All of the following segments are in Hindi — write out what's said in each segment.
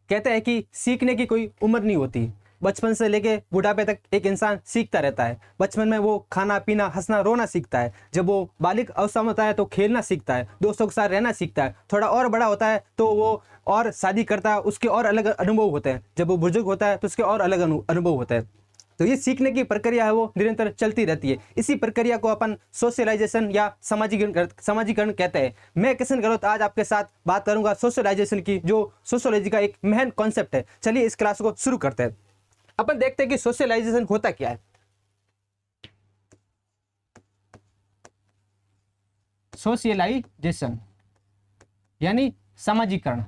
कहते हैं कि सीखने की कोई उम्र नहीं होती। बचपन से लेके बुढ़ापे तक एक इंसान सीखता रहता है। बचपन में वो खाना पीना हंसना रोना सीखता है। जब वो बालिग अवस्था में होता है तो खेलना सीखता है, दोस्तों के साथ रहना सीखता है। थोड़ा और बड़ा होता है तो वो और शादी करता है, उसके और अलग अनुभव होते हैं। जब वो बुजुर्ग होता है तो उसके और अलग अनुभव होते हैं। तो ये सीखने की प्रक्रिया है वो निरंतर चलती रहती है। इसी प्रक्रिया को अपन सोशलाइजेशन या समाजीकरण कहते हैं। मैं किशन गहलोत आज आपके साथ बात करूंगा सोशलाइजेशन की, जो सोशियोलॉजी का एक महन कॉन्सेप्ट है। चलिए इस क्लास को शुरू करते हैं। अपन देखते हैं कि सोशलाइजेशन होता क्या है। सोशलाइजेशन यानी सामाजिकरण,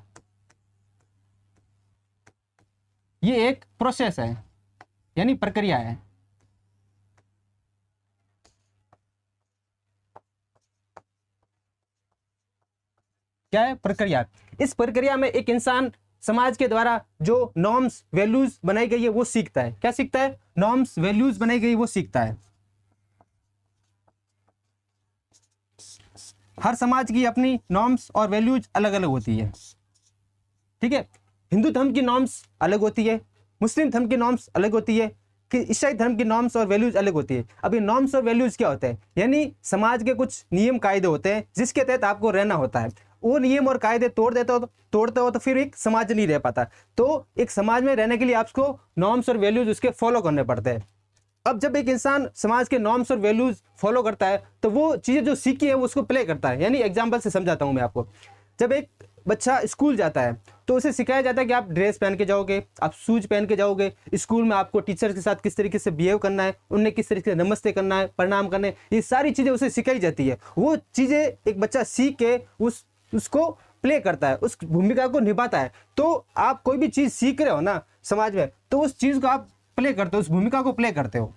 ये एक प्रोसेस है यानी प्रक्रिया है। क्या है? प्रक्रिया। इस प्रक्रिया में एक इंसान समाज के द्वारा जो नॉर्म्स वैल्यूज बनाई गई है वो सीखता है। क्या सीखता है? नॉर्म्स वैल्यूज बनाई गई वो सीखता है। हर समाज की अपनी नॉर्म्स और वैल्यूज अलग अलग होती है। ठीक है, हिंदू धर्म की नॉर्म्स अलग होती है, मुस्लिम धर्म की नॉर्म्स अलग होती है, कि ईसाई धर्म की नॉर्म्स और वैल्यूज अलग होती है। अब ये नॉर्म्स और वैल्यूज क्या होते हैं? यानी समाज के कुछ नियम कायदे होते हैं जिसके तहत आपको रहना होता है। वो नियम और कायदे तोड़ते हो तो फिर एक समाज नहीं रह पाता। तो एक समाज में रहने के लिए आपको नॉर्म्स और वैल्यूज उसके फॉलो करने पड़ते हैं। अब जब एक इंसान समाज के नॉर्म्स और वैल्यूज फॉलो करता है तो वो चीज़ें जो सीखी है वो उसको प्ले करता है। यानी एग्जाम्पल से समझाता हूँ मैं आपको। जब एक बच्चा स्कूल जाता है तो उसे सिखाया जाता है कि आप ड्रेस पहन के जाओगे, आप शूज पहन के जाओगे। स्कूल में आपको टीचर के साथ किस तरीके से बिहेव करना है, उन्हें किस तरीके से नमस्ते करना है, प्रणाम करना है, ये सारी चीज़ें उसे सिखाई जाती है। वो चीज़ें एक बच्चा सीख के उसको प्ले करता है, उस भूमिका को निभाता है। तो आप कोई भी चीज़ सीख रहे हो ना समाज में, तो उस चीज़ को आप प्ले करते हो, उस भूमिका को प्ले करते हो।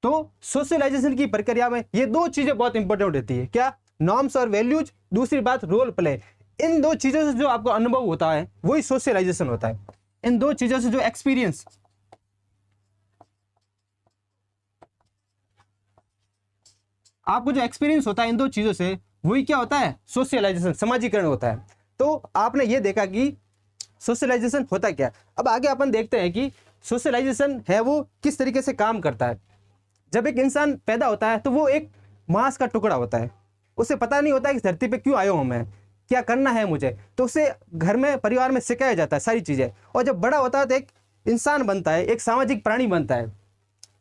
तो सोशलाइजेशन की प्रक्रिया में ये दो चीजें बहुत इंपॉर्टेंट होती है। क्या? नॉर्म्स और वैल्यूज, दूसरी बात रोल प्ले। इन दो चीजों से जो आपको अनुभव होता है वही सोशलाइजेशन होता है। इन दो चीजों से जो एक्सपीरियंस, आपको जो एक्सपीरियंस होता है इन दो चीजों से, वही क्या होता है? सोशलाइजेशन, समाजीकरण होता है। तो आपने ये देखा कि सोशलाइजेशन होता क्या है। अब आगे अपन देखते हैं कि सोशलाइजेशन है वो किस तरीके से काम करता है। जब एक इंसान पैदा होता है तो वो एक मांस का टुकड़ा होता है। उसे पता नहीं होता है कि धरती पे क्यों आया हूं मैं, क्या करना है मुझे। तो उसे घर में परिवार में सिखाया जाता है सारी चीज़ें। और जब बड़ा होता है तो एक इंसान बनता है, एक सामाजिक प्राणी बनता है।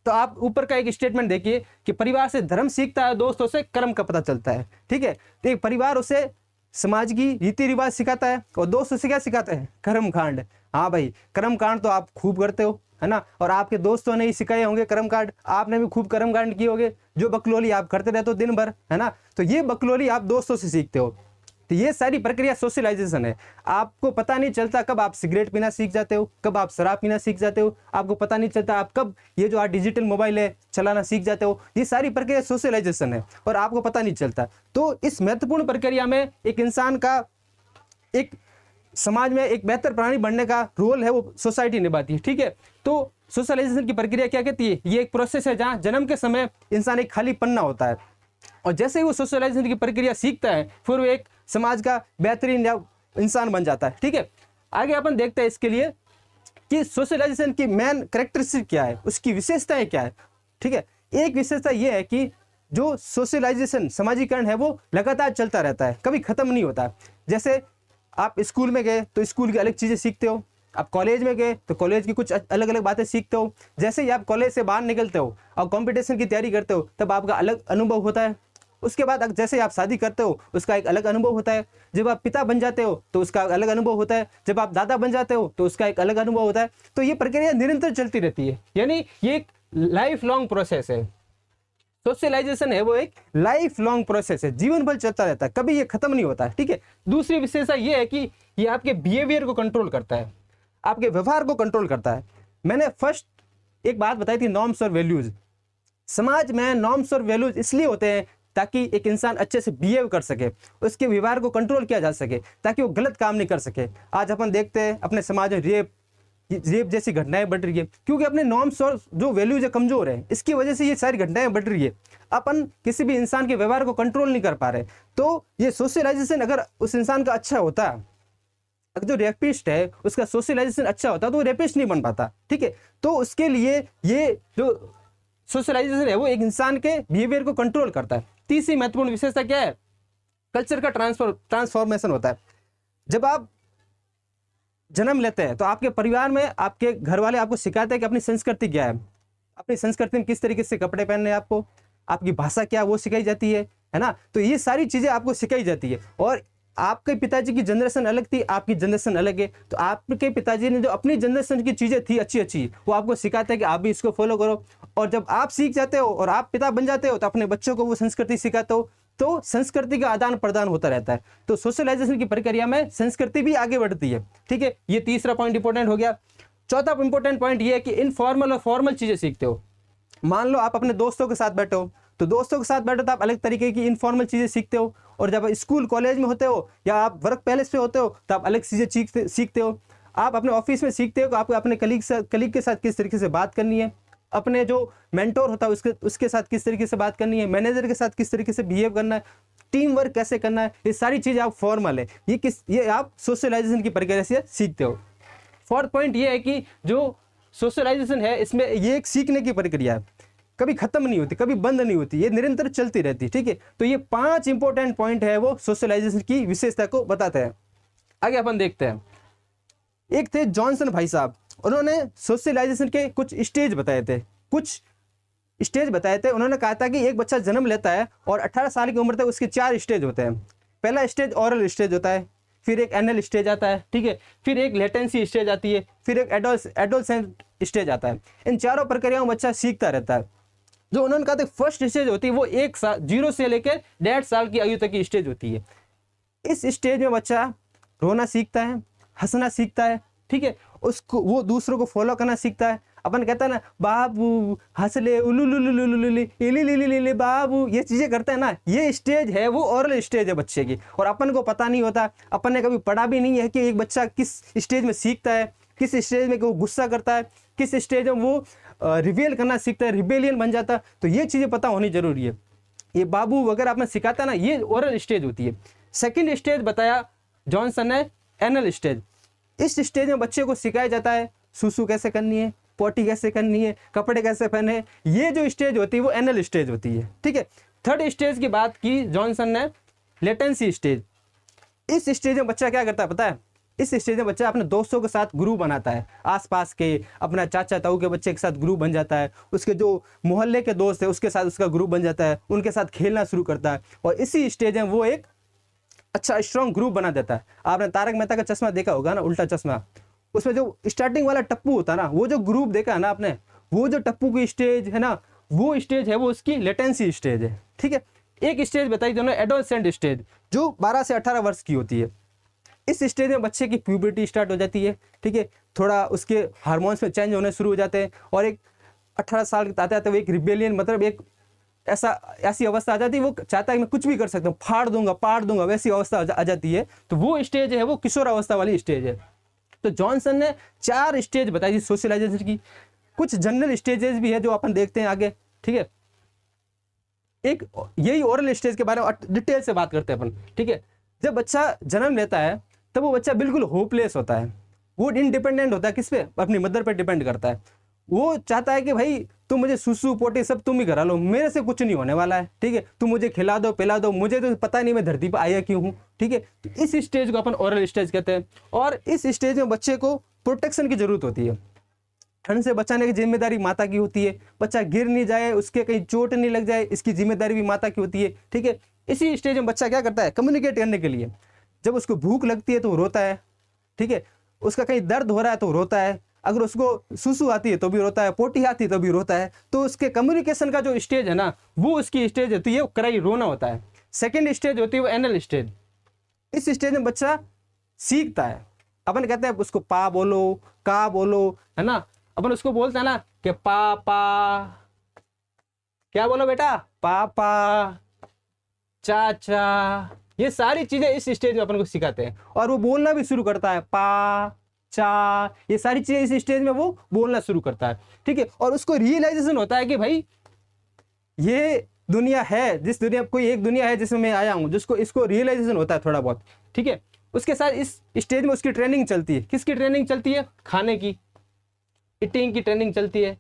तो आप ऊपर का एक स्टेटमेंट देखिए कि परिवार से धर्म सीखता है, दोस्तों से कर्म का पता चलता है। ठीक है, तो एक परिवार उसे समाज की रीति रिवाज सिखाता है और दोस्त उसे क्या सिखाते हैं? कर्म कांड। हाँ भाई, कर्म कांड तो आप खूब करते हो, है ना। और आपके दोस्तों ने ही सिखाए होंगे कर्म कांड, आपने भी खूब कर्म कांड किए होंगे। जो बकलोली आप करते रहते हो दिन भर, है ना। तो ये बकलोली आप दोस्तों से सीखते हो। तो ये सारी प्रक्रिया सोशलाइजेशन है। आपको पता नहीं चलता कब आप सिगरेट पीना सीख जाते हो, कब आप शराब पीना सीख जाते हो। आपको पता नहीं चलता आप कब ये जो आज डिजिटल मोबाइल है चलाना सीख जाते हो। ये सारी प्रक्रिया सोशलाइजेशन है और आपको पता नहीं चलता। तो इस महत्वपूर्ण प्रक्रिया में एक इंसान का एक समाज में एक बेहतर प्राणी बनने का रोल है वो सोसाइटी निभाती है। ठीक है, तो सोशलाइजेशन की प्रक्रिया क्या कहती है? ये एक प्रोसेस है जहाँ जन्म के समय इंसान एक खाली पन्ना होता है और जैसे ही वो सोशलाइजेशन की प्रक्रिया सीखता है फिर वो एक समाज का बेहतरीन या इंसान बन जाता है। ठीक है, आगे अपन देखते हैं इसके लिए कि सोशलाइजेशन की मेन कैरेक्टरिस्टिक क्या है, उसकी विशेषताएं क्या है। ठीक है, एक विशेषता ये है कि जो सोशलाइजेशन समाजीकरण है वो लगातार चलता रहता है, कभी खत्म नहीं होता। जैसे आप स्कूल में गए तो स्कूल की अलग चीज़ें सीखते हो, आप कॉलेज में गए तो कॉलेज की कुछ अलग अलग बातें सीखते हो। जैसे ही आप कॉलेज से बाहर निकलते हो और कंपटीशन की तैयारी करते हो तब आपका अलग अनुभव होता है। उसके बाद जैसे आप शादी करते हो उसका एक अलग अनुभव होता है। जब आप पिता बन जाते हो तो उसका अलग अनुभव होता है। जब आप दादा बन जाते हो तो उसका एक अलग अनुभव होता है। तो ये प्रक्रिया निरंतर चलती रहती है, यानी ये एक लाइफ लॉन्ग प्रोसेस है। सोशलाइजेशन है वो एक लाइफ लॉन्ग प्रोसेस है, जीवन भर चलता रहता है, कभी ये खत्म नहीं होता है। ठीक है, दूसरी विशेषता ये है कि ये आपके बिहेवियर को कंट्रोल करता है, आपके व्यवहार को कंट्रोल करता है। मैंने फर्स्ट एक बात बताई थी, नॉर्म्स और वैल्यूज। समाज में नॉर्म्स और वैल्यूज इसलिए होते हैं ताकि एक इंसान अच्छे से बिहेव कर सके, उसके व्यवहार को कंट्रोल किया जा सके ताकि वो गलत काम नहीं कर सके। आज अपन देखते हैं अपने समाज में रेप, रेप जैसी घटनाएं बढ़ रही है, क्योंकि अपने नॉर्म्स और जो वैल्यूज है कमजोर है, इसकी वजह से ये सारी घटनाएं बढ़ रही है। अपन किसी भी इंसान के व्यवहार को कंट्रोल नहीं कर पा रहे। तो ये सोशलाइजेशन अगर उस इंसान का अच्छा होता, अगर जो रेपिस्ट है उसका सोशलाइजेशन अच्छा होता तो वो रेपिस्ट नहीं बन पाता, ठीक है। तो उसके लिए ये जो सोशलाइजेशन है वो एक इंसान के बिहेवियर को कंट्रोल करता है। तीसरी महत्वपूर्ण विशेषता क्या है? कल्चर का ट्रांसफॉर्मेशन होता है। जब आप जन्म लेते हैं तो आपके परिवार में आपके घर वाले आपको सिखाते हैं कि अपनी संस्कृति क्या है, अपनी संस्कृति में किस तरीके से कपड़े पहनने हैं आपको, आपकी भाषा क्या वो सिखाई जाती है ना। तो ये सारी चीजें आपको सिखाई जाती है। और आपके पिताजी की जनरेशन अलग थी, आपकी जनरेशन अलग है, तो आपके पिताजी ने जो अपनी जनरेशन की चीजें थी अच्छी अच्छी, वो आपको सिखाते हैं कि आप भी इसको फॉलो करो। और जब आप सीख जाते हो और आप पिता बन जाते हो तो अपने बच्चों को वो संस्कृति सिखाते हो, तो संस्कृति का आदान प्रदान होता रहता है। तो सोशलाइजेशन की प्रक्रिया में संस्कृति भी आगे बढ़ती है, ठीक है। ये तीसरा पॉइंट इंपॉर्टेंट हो गया। चौथा इंपॉर्टेंट पॉइंट ये है कि इनफॉर्मल और फॉर्मल चीजें सीखते हो। मान लो आप अपने दोस्तों के साथ बैठे हो, तो दोस्तों के साथ बैठो तो आप अलग तरीके की इनफॉर्मल चीजें सीखते हो। और जब स्कूल कॉलेज में होते हो या आप वर्क प्लेस पे होते हो तो आप अलग चीजें सीखते हो। आप अपने ऑफिस में सीखते हो कि आपको अपने कलीग के साथ किस तरीके से बात करनी है, अपने जो मेंटोर होता है उसके साथ किस तरीके से बात करनी है, मैनेजर के साथ किस तरीके से बिहेव करना है, टीम वर्क कैसे करना है। ये सारी चीजें आप फॉर्मल है, ये आप सोशलाइजेशन की प्रक्रिया से सीखते हो। फोर्थ पॉइंट ये है कि जो सोशलाइजेशन है इसमें ये एक सीखने की प्रक्रिया है, कभी खत्म नहीं होती, कभी बंद नहीं होती, ये निरंतर चलती रहती है, ठीक है। तो ये 5 इंपॉर्टेंट पॉइंट है वो सोशलाइजेशन की विशेषता को बताते हैं। आगे अपन देखते हैं। एक थे जॉनसन भाई साहब, उन्होंने सोशलाइजेशन के कुछ स्टेज बताए थे। उन्होंने कहा था कि एक बच्चा जन्म लेता है और 18 साल की उम्र तक उसके 4 स्टेज होते हैं। पहला स्टेज ओरल स्टेज होता है, फिर एक एनल स्टेज आता है, ठीक है, फिर एक लेटेंसी स्टेज आती है, फिर एक एडोलसेंट स्टेज आता है। इन चारों प्रक्रियाओं में बच्चा सीखता रहता है। जो उन्होंने कहा था फर्स्ट स्टेज होती है वो 1 साल 0 से लेकर 1.5 साल की आयु तक की स्टेज होती है। इस स्टेज में बच्चा रोना सीखता है, हंसना सीखता है, ठीक है, उसको वो दूसरों को फॉलो करना सीखता है। अपन कहता है ना बाबू हंस ले उलू बाबू, ये चीजें करता है ना, ये स्टेज है वो ओरल स्टेज है बच्चे की। और अपन को पता नहीं होता, अपन ने कभी पढ़ा भी नहीं है कि एक बच्चा किस स्टेज में सीखता है, किस स्टेज में वो गुस्सा करता है, किस स्टेज में वो रिवेल करना सीखता है, रिबेलियन बन जाता है। तो ये चीजें पता होनी जरूरी है। ये बाबू वगैरह आपने सिखाता ना, ये ओरल स्टेज होती है। सेकंड स्टेज बताया जॉनसन ने एनल स्टेज। इस स्टेज में बच्चे को सिखाया जाता है सुसु कैसे करनी है, पोटी कैसे करनी है, कपड़े कैसे पहने। ये जो स्टेज होती है वो एनल स्टेज होती है, ठीक है। थर्ड स्टेज की बात की जॉनसन ने लेटेंसी स्टेज। इस स्टेज में बच्चा क्या करता है पता है? इस स्टेज में बच्चा अपने दोस्तों के साथ ग्रुप बनाता है, आसपास के अपना चाचा ताऊ के बच्चे के साथ ग्रुप बन जाता है, उसके जो मोहल्ले के दोस्त है उसके साथ उसका ग्रुप बन जाता है, उनके साथ खेलना शुरू करता है। और इसी स्टेज में वो एक अच्छा स्ट्रॉन्ग ग्रुप बना देता है। आपने तारक मेहता का चश्मा देखा होगा ना, उल्टा चश्मा, उसमें जो स्टार्टिंग वाला टप्पू होता है ना, वो जो ग्रुप देखा है ना आपने, वो जो टप्पू की स्टेज है ना, वो स्टेज है वो उसकी लेटेंसी स्टेज है, ठीक है। एक स्टेज बताई दोनों एडोलसेंट स्टेज, जो 12 से 18 वर्ष की होती है। इस स्टेज में बच्चे की प्यूबर्टी स्टार्ट हो जाती है, ठीक है, थोड़ा उसके हार्मोन्स में चेंज होने शुरू हो जाते हैं। और एक 18 साल के आते आते वो एक रिबेलियन, मतलब एक ऐसी अवस्था आ जाती है, वो चाहता है मैं कुछ भी कर सकता हूँ, फाड़ दूंगा पाड़ दूंगा, वैसी अवस्था आ जाती है। तो वो स्टेज है वो किशोर अवस्था वाली स्टेज है। तो जॉनसन ने 4 स्टेज बताई थी सोशलाइजेशन की। कुछ जनरल स्टेजेस भी है जो अपन देखते हैं आगे, ठीक है। एक यही ओरल स्टेज के बारे में डिटेल से बात करते हैं अपन, ठीक है। जब बच्चा जन्म लेता है तब वो बच्चा बिल्कुल होपलेस होता है, वो इंडिपेंडेंट होता है, किस पे? अपनी मदर पे डिपेंड करता है। वो चाहता है कि भाई तुम मुझे सुसु पोटी सब तुम ही करा लो, मेरे से कुछ नहीं होने वाला है, ठीक है, तुम मुझे खिला दो पिला दो, मुझे तो पता नहीं मैं धरती पर आया क्यों हूँ, ठीक है। तो इस स्टेज को अपन ओरल स्टेज कहते हैं। और इस स्टेज में बच्चे को प्रोटेक्शन की जरूरत होती है, ठंड से बचाने की जिम्मेदारी माता की होती है, बच्चा गिर नहीं जाए, उसके कहीं चोट नहीं लग जाए, इसकी जिम्मेदारी भी माता की होती है, ठीक है। इसी स्टेज में बच्चा क्या करता है? कम्युनिकेट करने के लिए, जब उसको भूख लगती है तो वो रोता है, ठीक है, उसका कहीं दर्द हो रहा है तो रोता है, अगर उसको सुसु आती है तो भी रोता है, पोटी आती है तो भी रोता है। तो उसके कम्युनिकेशन का जो स्टेज है ना, वो उसकी स्टेज होती है कराई रोना होता है। सेकेंड स्टेज होती है वो एनल स्टेज। इस स्टेज में बच्चा सीखता है। अपन कहते हैं उसको पा बोलो, का बोलो, है ना, अपन उसको बोलते हैं ना कि पापा, क्या बोलो बेटा? पापा, चाचा, ये सारी चीजें इस स्टेज में अपन को सिखाते हैं। और वो बोलना भी शुरू करता है पा चा, ये सारी चीजें इस स्टेज में वो बोलना शुरू करता है, ठीक है। और उसको रियलाइजेशन होता है कि भाई ये दुनिया है, जिस दुनिया, कोई एक दुनिया है जिसमें मैं आया हूँ, जिसको इसको रियलाइजेशन होता है थोड़ा बहुत, ठीक है। उसके साथ इस स्टेज में उसकी ट्रेनिंग चलती है। किसकी ट्रेनिंग चलती है? खाने की, ईटिंग की ट्रेनिंग चलती है,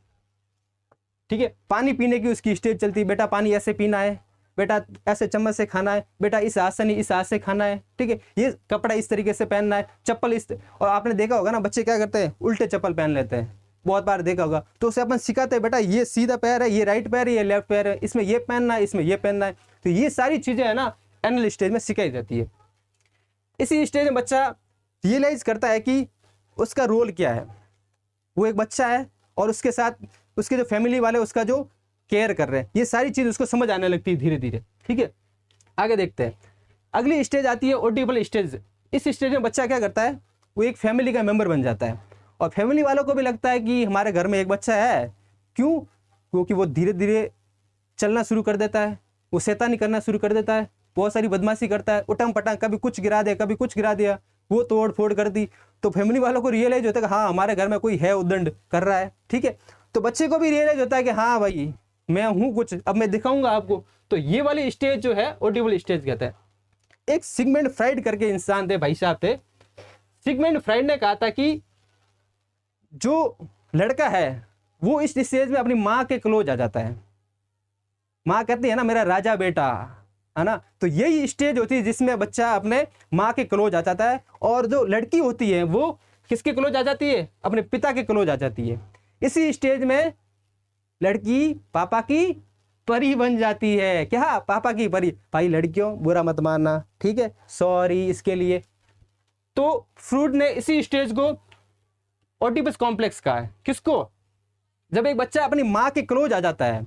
ठीक है। पानी पीने की उसकी स्टेज चलती है, बेटा पानी ऐसे पीना है, बेटा ऐसे चम्मच से खाना है, बेटा इस हाथ से नहीं इस हाथ से खाना है, ठीक है। ये कपड़ा इस तरीके से पहनना है, चप्पल इस, और आपने देखा होगा ना बच्चे क्या करते हैं, उल्टे चप्पल पहन लेते हैं, बहुत बार देखा होगा। तो उसे अपन सिखाते हैं, बेटा ये सीधा पैर है, ये राइट पैर है, ये लेफ्ट पैर है, इसमें ये पहनना है, इसमें ये पहनना है। तो ये सारी चीज़ें है ना एनुअल स्टेज में सिखाई जाती है। इसी स्टेज में बच्चा रियलाइज करता है कि उसका रोल क्या है। वो एक बच्चा है और उसके साथ उसके जो फैमिली वाले उसका जो केयर कर रहे हैं, ये सारी चीज़ उसको समझ आने लगती है धीरे धीरे, ठीक है। आगे देखते हैं, अगली स्टेज आती है ऑडिबल स्टेज। इस स्टेज में बच्चा क्या करता है, वो एक फैमिली का मेंबर बन जाता है और फैमिली वालों को भी लगता है कि हमारे घर में एक बच्चा है। क्यों? क्योंकि वो धीरे धीरे चलना शुरू कर देता है, वो शैतानी करना शुरू कर देता है, बहुत सारी बदमाशी करता है, उटम पटंग, कभी कुछ गिरा दिया, कभी कुछ गिरा दिया, वो तोड़ फोड़ कर दी। तो फैमिली वालों को रियलाइज होता है कि हाँ हमारे घर में कोई है उद्दंड कर रहा है, ठीक है। तो बच्चे को भी रियलाइज होता है कि हाँ भाई मैं हूँ कुछ, अब मैं दिखाऊंगा आपको। तो ये वाली स्टेज जो है ऑडिबल स्टेज कहते हैं। एक सिगमंड फ्राइड करके इंसान थे, भाई साहब थे। सिगमंड फ्राइड ने कहा था कि जो लड़का है वो इस स्टेज में अपनी माँ के क्लोज आ जाता है। माँ कहती है ना मेरा राजा बेटा, है ना। तो यही स्टेज होती है जिसमें बच्चा अपने माँ के क्लोज आ जाता है। और जो लड़की होती है वो किसके क्लोज आ जाती है? अपने पिता के क्लोज आ जाती है। इसी स्टेज में लड़की पापा की परी बन जाती है। क्या? पापा की परी। भाई लड़कियों बुरा मत मानना, ठीक है, सॉरी इसके लिए। तो फ्रूड ने इसी स्टेज को ओडिपस कॉम्प्लेक्स कहा है। किसको? जब एक बच्चा अपनी माँ के क्लोज आ जाता है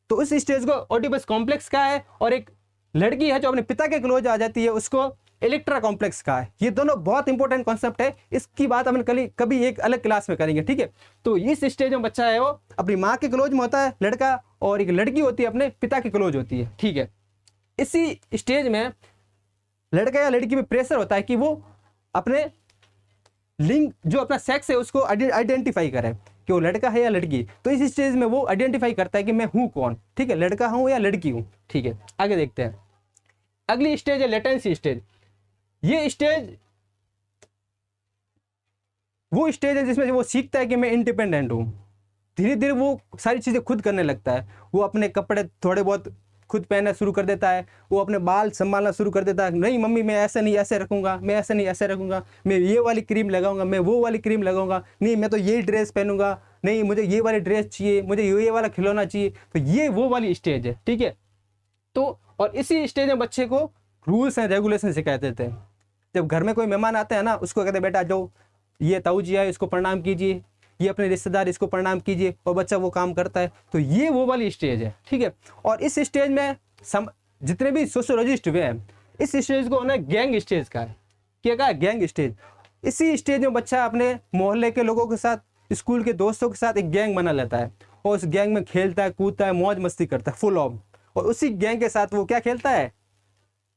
तो इस स्टेज को ओडिपस कॉम्प्लेक्स का है। और एक लड़की है जो अपने पिता के क्लोज आ जाती है उसको इलेक्ट्रा कॉम्प्लेक्स का है। ये दोनों बहुत इंपॉर्टेंट कॉन्सेप्ट है, इसकी बात अपन कभी एक अलग क्लास में करेंगे, ठीक है। तो इस स्टेज में बच्चा है वो अपनी माँ के क्लोज में होता है लड़का, और एक लड़की होती है अपने पिता के क्लोज होती है, ठीक है। इसी स्टेज में लड़का या लड़की पे प्रेशर होता है कि वो अपने लिंग, जो अपना सेक्स है उसको आइडेंटिफाई करे कि वो लड़का है या लड़की। तो इस स्टेज में वो आइडेंटिफाई करता है कि मैं हूँ कौन, ठीक है, लड़का हूँ या लड़की हूँ, ठीक है। आगे देखते हैं, अगली स्टेज है लेटेंसी स्टेज। ये स्टेज वो स्टेज है जिसमें वो सीखता है कि मैं इंडिपेंडेंट हूँ। धीरे धीरे वो सारी चीज़ें खुद करने लगता है। वो अपने कपड़े थोड़े बहुत खुद पहनना शुरू कर देता है, वो अपने बाल संभालना शुरू कर देता है। नहीं मम्मी मैं ऐसे नहीं ऐसे रखूंगा, मैं ऐसे नहीं ऐसे रखूंगा, मैं ये वाली क्रीम लगाऊंगा, मैं वो वाली क्रीम लगाऊंगा, नहीं मैं तो यही ड्रेस पहनूंगा, नहीं मुझे ये वाली ड्रेस चाहिए, मुझे ये वाला खिलौना चाहिए। तो ये वो वाली स्टेज है, ठीक है। तो और इसी स्टेज में बच्चे को रूल्स एंड रेगुलेशन सिखाए देते हैं। जब घर में कोई मेहमान आते हैं ना, उसको कहते हैं बेटा जो ये ताऊ जी है इसको प्रणाम कीजिए, ये अपने रिश्तेदार इसको प्रणाम कीजिए, और बच्चा वो काम करता है। तो ये वो वाली स्टेज है, ठीक है। और इस स्टेज में जितने भी सोशियोलॉजिस्ट हुए हैं इस स्टेज को उन्हें गैंग स्टेज का है। क्या कहा? Gang stage. इसी स्टेज में बच्चा अपने मोहल्ले के लोगों के साथ, स्कूल के दोस्तों के साथ एक गैंग बना लेता है और उस गैंग में खेलता है, कूदता है, मौज मस्ती करता है फुल ऑफ। और उसी गैंग के साथ वो क्या खेलता है?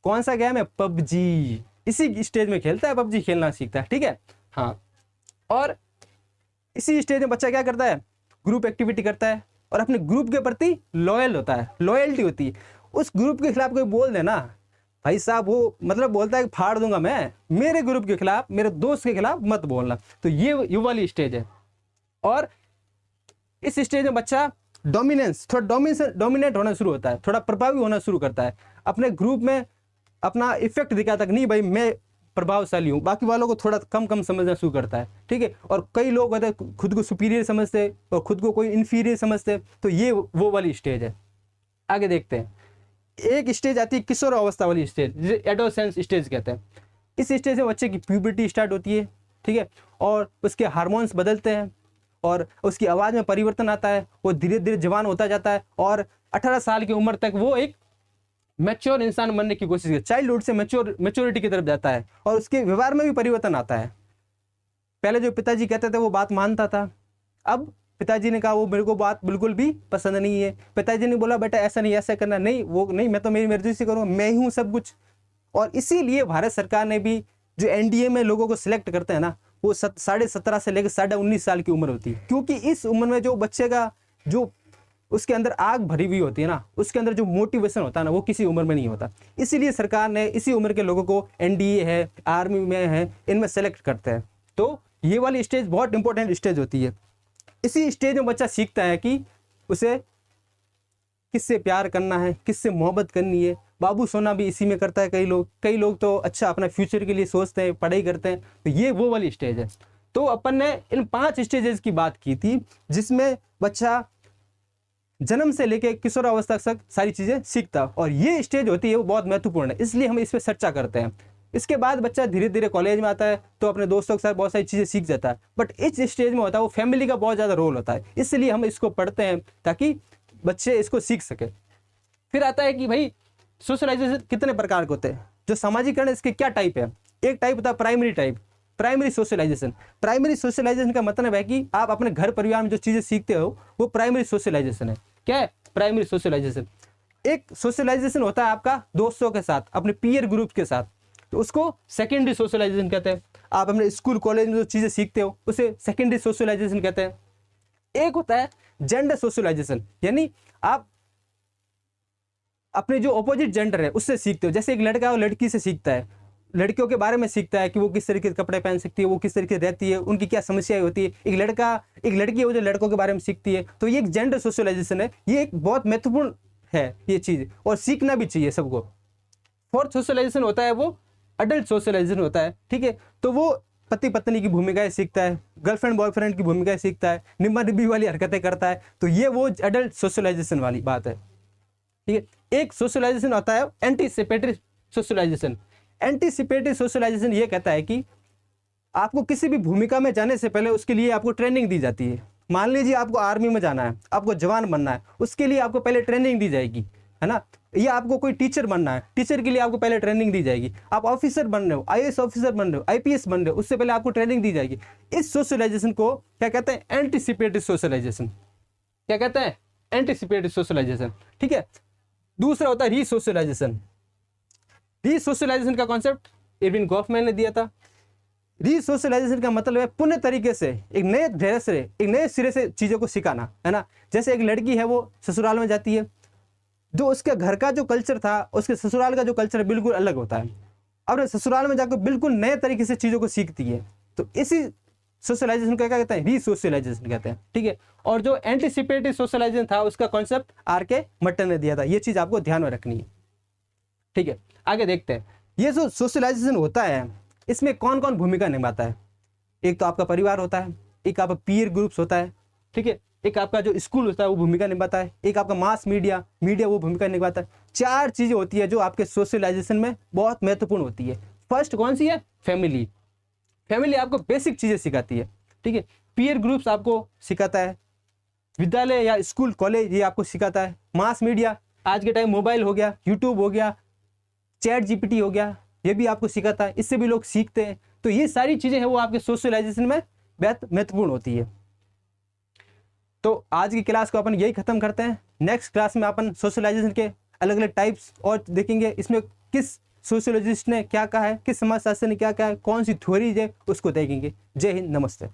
कौन सा गेम है? पबजी। इसी स्टेज में खेलता है, पबजी खेलना सीखता है, ठीक है। हाँ, और इसी स्टेज में बच्चा क्या करता है? ग्रुप एक्टिविटी करता है और अपने ग्रुप के प्रति लॉयल होता है, लॉयल्टी होती है। उस ग्रुप के खिलाफ कोई बोल देना भाई साहब, वो मतलब बोलता है कि फाड़ दूंगा मैं, मेरे ग्रुप के खिलाफ, मेरे दोस्त के खिलाफ मत बोलना। तो ये वाली स्टेज है। और इस स्टेज में बच्चा डोमिनेंस, थोड़ा डोमिनेट होना शुरू होता है, थोड़ा प्रभावी होना शुरू करता है, अपने ग्रुप में अपना इफेक्ट दिखाता है कि नहीं भाई मैं प्रभावशाली हूँ, बाकी वालों को थोड़ा कम कम समझना शुरू करता है, ठीक है। और कई लोग होते हैं खुद को सुपीरियर समझते और खुद को कोई इन्फीरियर समझते। तो ये वो वाली स्टेज है। आगे देखते हैं, एक स्टेज आती है किशोर अवस्था वाली स्टेज, जिसे एडोसेंस स्टेज कहते हैं। इस स्टेज में बच्चे की प्यूबर्टी स्टार्ट होती है, ठीक है, और उसके हार्मोन्स बदलते हैं और उसकी आवाज़ में परिवर्तन आता है, वो धीरे धीरे जवान होता जाता है और 18 साल की उम्र तक वो एक मैच्योर इंसान बनने की कोशिश करता है। चाइल्डहुड से मैच्योरिटी की तरफ जाता है और उसके व्यवहार में भी परिवर्तन आता है। पहले जो पिताजी कहते थे वो बात मानता था, अब पिताजी ने कहा वो मेरे को बात बिल्कुल भी पसंद नहीं है। पिताजी ने बोला बेटा ऐसा नहीं ऐसा करना, नहीं वो नहीं, मैं तो मेरी मर्जी से करूँगा, मैं ही हूँ सब कुछ। और इसीलिए भारत सरकार ने भी जो एनडीए में लोगों को सिलेक्ट करते हैं ना, वो 17.5 से लेकर 19.5 साल की उम्र होती है, क्योंकि इस उम्र में जो बच्चे का जो उसके अंदर आग भरी हुई होती है ना, उसके अंदर जो मोटिवेशन होता है ना, वो किसी उम्र में नहीं होता। इसीलिए सरकार ने इसी उम्र के लोगों को एनडीए है, आर्मी में है, इनमें सेलेक्ट करते हैं। तो ये वाली स्टेज बहुत इंपॉर्टेंट स्टेज होती है। इसी स्टेज में बच्चा सीखता है कि उसे किससे प्यार करना है, किससे मोहब्बत करनी है। बाबू सोना भी इसी में करता है। कई लोग तो अच्छा अपना फ्यूचर के लिए सोचते हैं, पढ़ाई करते हैं। तो ये वो वाली स्टेज है। तो अपन ने इन 5 स्टेजेस की बात की थी, जिसमें बच्चा जन्म से लेके किशोरावस्था तक सारी चीज़ें सीखता, और ये स्टेज होती है वो बहुत महत्वपूर्ण है, इसलिए हम इस पर चर्चा करते हैं। इसके बाद बच्चा धीरे धीरे कॉलेज में आता है तो अपने दोस्तों के साथ बहुत सारी चीज़ें सीख जाता है, बट इस स्टेज में होता है वो फैमिली का बहुत ज़्यादा रोल होता है, इसलिए हम इसको पढ़ते हैं ताकि बच्चे इसको सीख सके। फिर आता है कि भाई सोशलाइजेशन कितने प्रकार के होते हैं, जो सामाजिकरण इसके क्या टाइप है। एक टाइप होता है primary type, primary socialisation. Primary socialisation का मतलब है कि आप अपने घर परिवार में जो चीज़ें सीखते हो वो प्राइमरी सोशलाइजेशन है। क्या है प्राइमरी सोशलाइजेशन? एक सोशलाइजेशन होता है आपका दोस्तों के साथ, अपने पीयर ग्रुप के साथ, तो उसको सेकेंडरी सोशलाइजेशन कहते हैं। आप अपने स्कूल कॉलेज में जो चीज़ें सीखते हो उसे सेकेंडरी सोशलाइजेशन कहते हैं। एक होता है जेंडर सोशलाइजेशन, यानी आप अपने जो अपोजिट जेंडर है उससे सीखते हो। जैसे एक लड़का है वो लड़की से सीखता है, लड़कियों के बारे में सीखता है कि वो किस तरीके के कपड़े पहन सकती है, वो किस तरीके से रहती है, उनकी क्या समस्याएं होती है। एक लड़की है वो जो लड़कों के बारे में सीखती है। तो ये एक जेंडर सोशलाइजेशन है, ये एक बहुत महत्वपूर्ण है ये चीज़, और सीखना भी चाहिए सबको। फोर्थ सोशलाइजेशन होता है वो अडल्ट सोशलाइजेशन होता है, ठीक है। तो वो पति पत्नी की भूमिकाएं सीखता है, गर्लफ्रेंड बॉयफ्रेंड की भूमिकाएं सीखता है, निम्मा निब्बी वाली हरकतें करता है। तो ये वो अडल्ट सोशलाइजेशन वाली बात है, ठीक है। एक सोशलाइजेशन होता है एंटीसिपेटरी सोशलाइजेशन। एंटीसिपेटरी सोशलाइजेशन ये कहता है कि आपको किसी भी भूमिका में जाने से पहले उसके लिए आपको ट्रेनिंग दी जाती है। मान लीजिए आपको आर्मी में जाना है, आपको जवान बनना है, उसके लिए आपको पहले ट्रेनिंग दी जाएगी, है ना। या आपको कोई टीचर बनना है, टीचर के लिए आपको पहले ट्रेनिंग दी जाएगी। आप ऑफिसर बन रहे हो, आईएएस ऑफिसर बन रहे हो, आईपीएस बन रहे हो, उससे पहले आपको ट्रेनिंग दी जाएगी। इस सोशलाइजेशन को क्या कहते हैं? Anticipatory socialisation. क्या कहते हैं? एंटीसिपेटरी सोशलाइजेशन, ठीक है। दूसरा होता है रीसोशलाइजेशन। रीसोशलाइजेशन का कॉन्सेप्ट इरविन गॉफमैन ने दिया था। रीसोशलाइजेशन का मतलब है पुनः तरीके से एक नए सिरे से चीज़ों को सिखाना, है ना। जैसे एक लड़की है वो ससुराल में जाती है, जो उसके घर का जो कल्चर था उसके ससुराल का जो कल्चर बिल्कुल अलग होता है। अब ससुराल में जाकर बिल्कुल नए तरीके से चीज़ों को सीखती है। तो इसी सोशलाइजेशन को क्या कहते हैं? रीसोशलाइजेशन कहते हैं, ठीक है। और जो एंटीसिपेटरी सोशलाइजेशन था उसका कॉन्सेप्ट आर.के. मट्टन ने दिया था। ये चीज़ आपको ध्यान में रखनी है, ठीक है। आगे देखते हैं ये जो सोशलाइजेशन होता है इसमें कौन कौन भूमिका निभाता है। एक तो आपका परिवार होता है, एक आपका पीयर ग्रुप्स होता है, ठीक है, एक आपका जो स्कूल होता है वो भूमिका निभाता है, एक आपका मास मीडिया वो भूमिका निभाता है। 4 चीज़ें होती है जो आपके सोशलाइजेशन में बहुत महत्वपूर्ण होती है। फर्स्ट कौन सी है? फैमिली। फैमिली आपको बेसिक चीज़ें सिखाती है, ठीक है। पीयर ग्रुप्स आपको सिखाता है, विद्यालय या स्कूल कॉलेज ये आपको सिखाता है। मास मीडिया आज के टाइम मोबाइल हो गया, यूट्यूब हो गया, चैट जीपीटी हो गया, ये भी आपको सिखाता है, इससे भी लोग सीखते हैं। तो ये सारी चीज़ें हैं वो आपके सोशलाइजेशन में बहुत महत्वपूर्ण होती है। तो आज की क्लास को अपन यही खत्म करते हैं। नेक्स्ट क्लास में अपन सोशलाइजेशन के अलग अलग टाइप्स और देखेंगे, इसमें किस सोशियोलॉजिस्ट ने क्या कहा है, किस समाजशास्त्री ने क्या कहा है, कौन सी थ्योरीज है उसको देखेंगे। जय हिंद, नमस्ते।